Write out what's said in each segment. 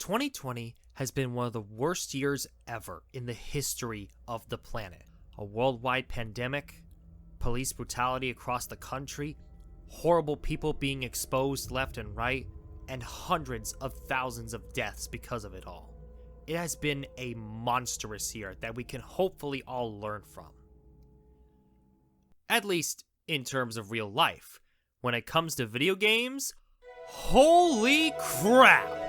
2020 has been one of the worst years ever in the history of the planet. A worldwide pandemic, police brutality across the country, horrible people being exposed left and right, and hundreds of thousands of deaths because of it all. It has been a monstrous year that we can hopefully all learn from. At least in terms of real life. When it comes to video games, holy crap!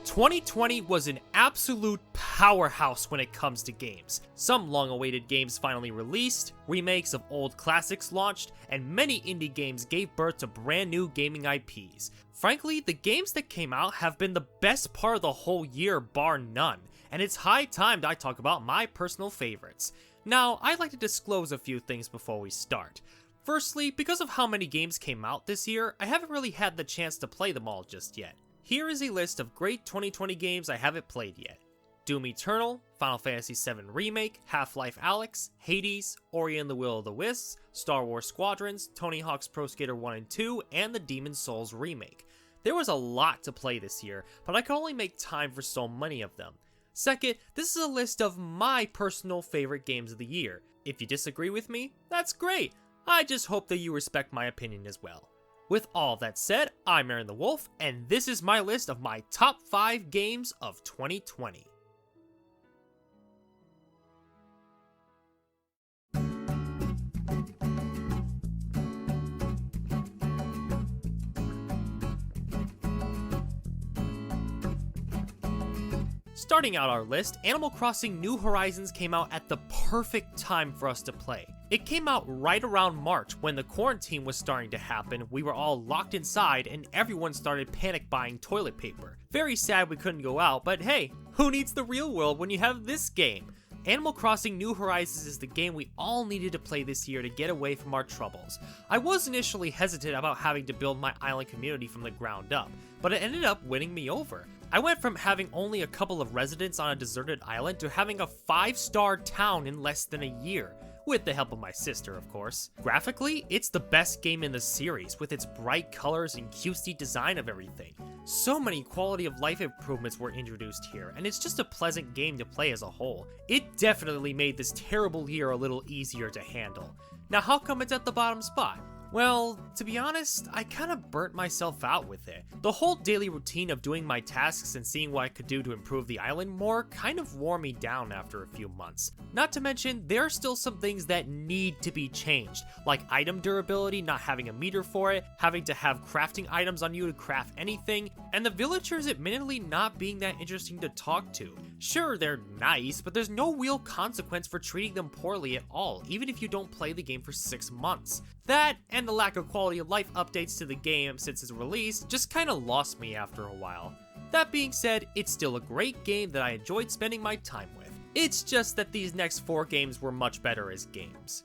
2020 was an absolute powerhouse when it comes to games. Some long-awaited games finally released, remakes of old classics launched, and many indie games gave birth to brand new gaming IPs. Frankly, the games that came out have been the best part of the whole year, bar none, and it's high time that I talk about my personal favorites. Now, I'd like to disclose a few things before we start. Firstly, because of how many games came out this year, I haven't really had the chance to play them all just yet. Here is a list of great 2020 games I haven't played yet. Doom Eternal, Final Fantasy VII Remake, Half-Life Alyx, Hades, Ori and the Will of the Wisps, Star Wars Squadrons, Tony Hawk's Pro Skater 1 and 2, and the Demon's Souls remake. There was a lot to play this year, but I could only make time for so many of them. Second, this is a list of my personal favorite games of the year. If you disagree with me, that's great. I just hope that you respect my opinion as well. With all that said, I'm ArinTheWolf, and this is my list of my top 5 games of 2020. Starting out our list, Animal Crossing New Horizons came out at the perfect time for us to play. It came out right around March when the quarantine was starting to happen, we were all locked inside and everyone started panic buying toilet paper. Very sad we couldn't go out, but hey, who needs the real world when you have this game? Animal Crossing New Horizons is the game we all needed to play this year to get away from our troubles. I was initially hesitant about having to build my island community from the ground up, but it ended up winning me over. I went from having only a couple of residents on a deserted island to having a 5-star town in less than a year. With the help of my sister, of course. Graphically, it's the best game in the series, with its bright colors and cutesy design of everything. So many quality of life improvements were introduced here, and it's just a pleasant game to play as a whole. It definitely made this terrible year a little easier to handle. Now, how come it's at the bottom spot? Well, to be honest, I kinda burnt myself out with it. The whole daily routine of doing my tasks and seeing what I could do to improve the island more kind of wore me down after a few months. Not to mention, there are still some things that need to be changed, like item durability, not having a meter for it, having to have crafting items on you to craft anything, and the villagers admittedly not being that interesting to talk to. Sure, they're nice, but there's no real consequence for treating them poorly at all, even if you don't play the game for 6 months. That, and the lack of quality of life updates to the game since its release, just kinda lost me after a while. That being said, it's still a great game that I enjoyed spending my time with. It's just that these next 4 games were much better as games.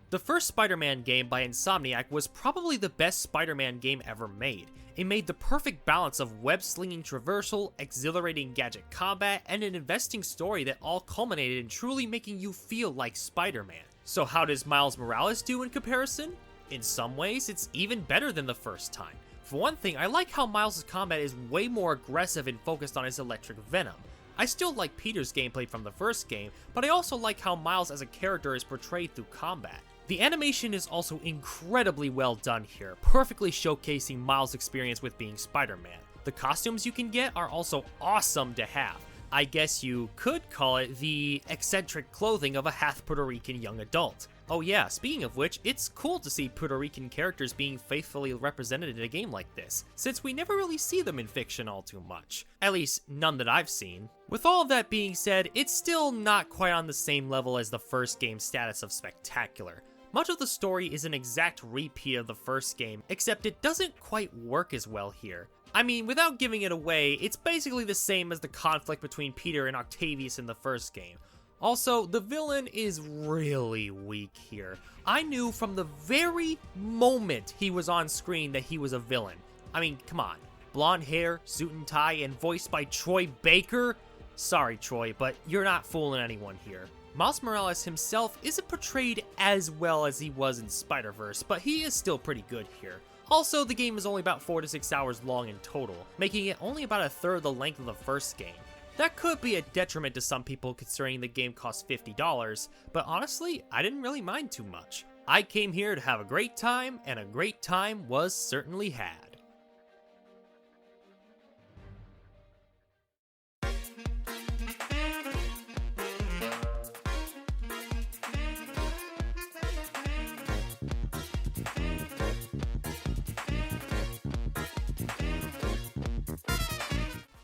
The first Spider-Man game by Insomniac was probably the best Spider-Man game ever made. It made the perfect balance of web-slinging traversal, exhilarating gadget combat, and an investing story that all culminated in truly making you feel like Spider-Man. So how does Miles Morales do in comparison? In some ways, it's even better than the first time. For one thing, I like how Miles' combat is way more aggressive and focused on his electric venom. I still like Peter's gameplay from the first game, but I also like how Miles as a character is portrayed through combat. The animation is also incredibly well done here, perfectly showcasing Miles' experience with being Spider-Man. The costumes you can get are also awesome to have. I guess you could call it the eccentric clothing of a half Puerto Rican young adult. Oh yeah, speaking of which, it's cool to see Puerto Rican characters being faithfully represented in a game like this, since we never really see them in fiction all too much. At least, none that I've seen. With all that being said, it's still not quite on the same level as the first game's status of spectacular. Much of the story is an exact repeat of the first game, except it doesn't quite work as well here. I mean, without giving it away, it's basically the same as the conflict between Peter and Octavius in the first game. Also, the villain is really weak here. I knew from the very moment he was on screen that he was a villain. I mean, come on. Blonde hair, suit and tie, and voiced by Troy Baker? Sorry, Troy, but you're not fooling anyone here. Miles Morales himself isn't portrayed as well as he was in Spider-Verse, but he is still pretty good here. Also, the game is only about 4 to 6 hours long in total, making it only about a third the length of the first game. That could be a detriment to some people considering the game costs $50, but honestly, I didn't really mind too much. I came here to have a great time, and a great time was certainly had.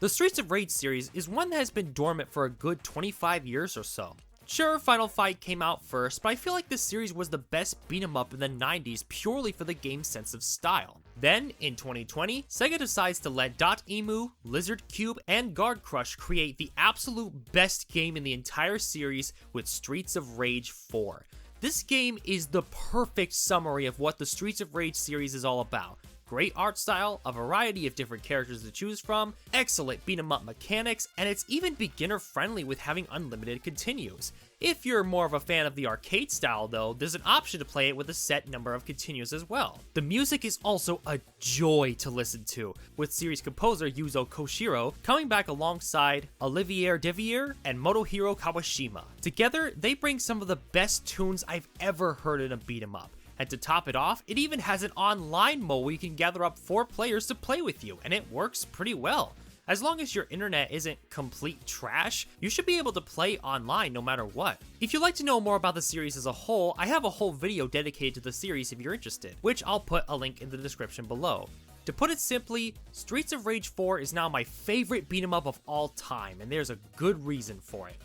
The Streets of Rage series is one that has been dormant for a good 25 years or so. Sure, Final Fight came out first, but I feel like this series was the best beat 'em up in the 90s purely for the game's sense of style. Then, in 2020, Sega decides to let Dotemu, Lizard Cube, and Guard Crush create the absolute best game in the entire series with Streets of Rage 4. This game is the perfect summary of what the Streets of Rage series is all about. Great art style, a variety of different characters to choose from, excellent beat 'em up mechanics, and it's even beginner friendly with having unlimited continues. If you're more of a fan of the arcade style though, there's an option to play it with a set number of continues as well. The music is also a joy to listen to, with series composer Yuzo Koshiro coming back alongside Olivier Devier and Motohiro Kawashima. Together, they bring some of the best tunes I've ever heard in a beat 'em up. And to top it off, it even has an online mode where you can gather up 4 players to play with you, and it works pretty well. As long as your internet isn't complete trash, you should be able to play online no matter what. If you'd like to know more about the series as a whole, I have a whole video dedicated to the series if you're interested, which I'll put a link in the description below. To put it simply, Streets of Rage 4 is now my favorite beat 'em up of all time, and there's a good reason for it.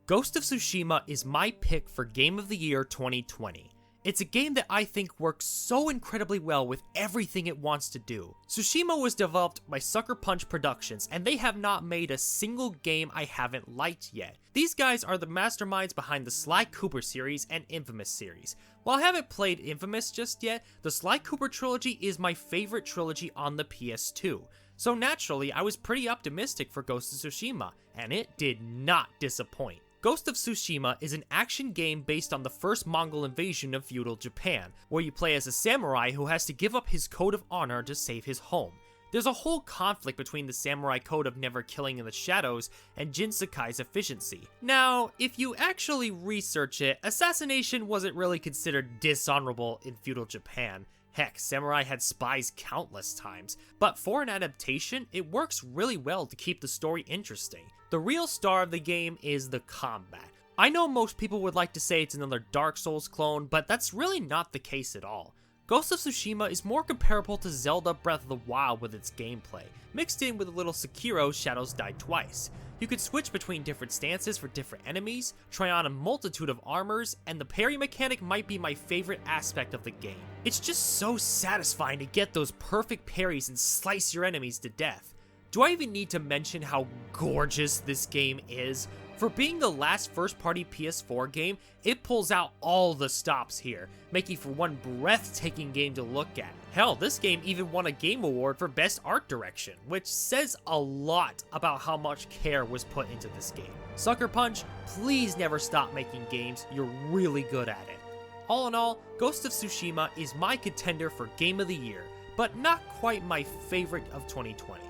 Ghost of Tsushima is my pick for Game of the Year 2020. It's a game that I think works so incredibly well with everything it wants to do. Tsushima was developed by Sucker Punch Productions, and they have not made a single game I haven't liked yet. These guys are the masterminds behind the Sly Cooper series and Infamous series. While I haven't played Infamous just yet, the Sly Cooper trilogy is my favorite trilogy on the PS2. So naturally, I was pretty optimistic for Ghost of Tsushima, and it did not disappoint. Ghost of Tsushima is an action game based on the first Mongol invasion of feudal Japan, where you play as a samurai who has to give up his code of honor to save his home. There's a whole conflict between the samurai code of never killing in the shadows and Jin Sakai's efficiency. Now, if you actually research it, assassination wasn't really considered dishonorable in feudal Japan. Heck, samurai had spies countless times, but for an adaptation, it works really well to keep the story interesting. The real star of the game is the combat. I know most people would like to say it's another Dark Souls clone, but that's really not the case at all. Ghost of Tsushima is more comparable to Zelda Breath of the Wild with its gameplay, mixed in with a little Sekiro Shadows Die Twice. You could switch between different stances for different enemies, try on a multitude of armors, and the parry mechanic might be my favorite aspect of the game. It's just so satisfying to get those perfect parries and slice your enemies to death. Do I even need to mention how gorgeous this game is? For being the last first-party PS4 game, it pulls out all the stops here, making for one breathtaking game to look at. Hell, this game even won a Game Award for Best Art Direction, which says a lot about how much care was put into this game. Sucker Punch, please never stop making games, you're really good at it. All in all, Ghost of Tsushima is my contender for Game of the Year, but not quite my favorite of 2020.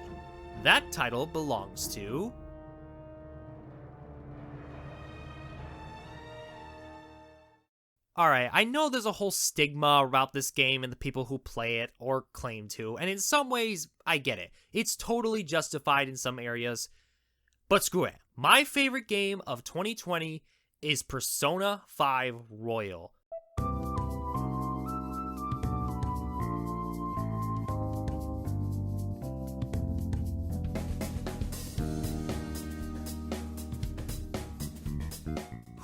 That title belongs to... Alright, I know there's a whole stigma about this game and the people who play it or claim to, and in some ways, I get it. It's totally justified in some areas, but screw it. My favorite game of 2020 is Persona 5 Royal.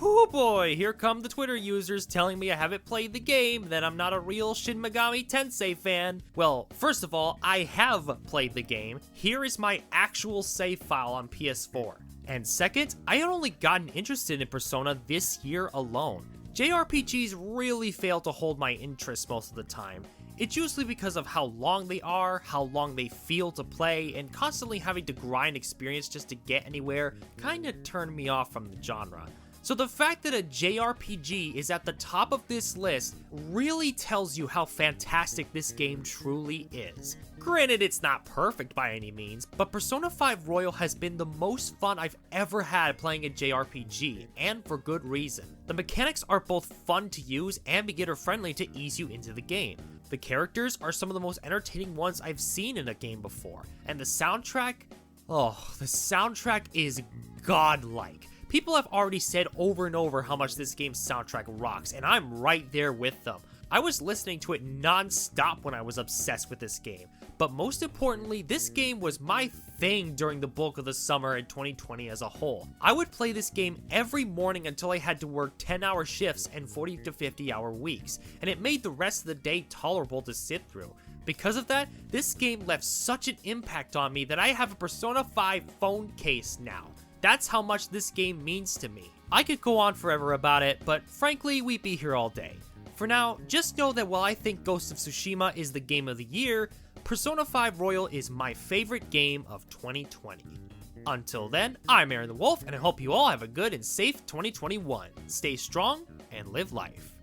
Oh boy, here come the Twitter users telling me I haven't played the game, that I'm not a real Shin Megami Tensei fan. Well, first of all, I have played the game. Here is my actual save file on PS4. And second, I had only gotten interested in Persona this year alone. JRPGs really fail to hold my interest most of the time. It's usually because of how long they are, how long they feel to play, and constantly having to grind experience just to get anywhere kinda turned me off from the genre. So the fact that a JRPG is at the top of this list really tells you how fantastic this game truly is. Granted, it's not perfect by any means, but Persona 5 Royal has been the most fun I've ever had playing a JRPG, and for good reason. The mechanics are both fun to use and beginner friendly to ease you into the game. The characters are some of the most entertaining ones I've seen in a game before, and the soundtrack, the soundtrack is godlike. People have already said over and over how much this game's soundtrack rocks, and I'm right there with them. I was listening to it non-stop when I was obsessed with this game. But most importantly, this game was my thing during the bulk of the summer in 2020 as a whole. I would play this game every morning until I had to work 10-hour shifts and 40 to 50-hour weeks, and it made the rest of the day tolerable to sit through. Because of that, this game left such an impact on me that I have a Persona 5 phone case now. That's how much this game means to me. I could go on forever about it, but frankly, we'd be here all day. For now, just know that while I think Ghost of Tsushima is the game of the year, Persona 5 Royal is my favorite game of 2020. Until then, I'm ArinTheWolf, and I hope you all have a good and safe 2021. Stay strong and live life.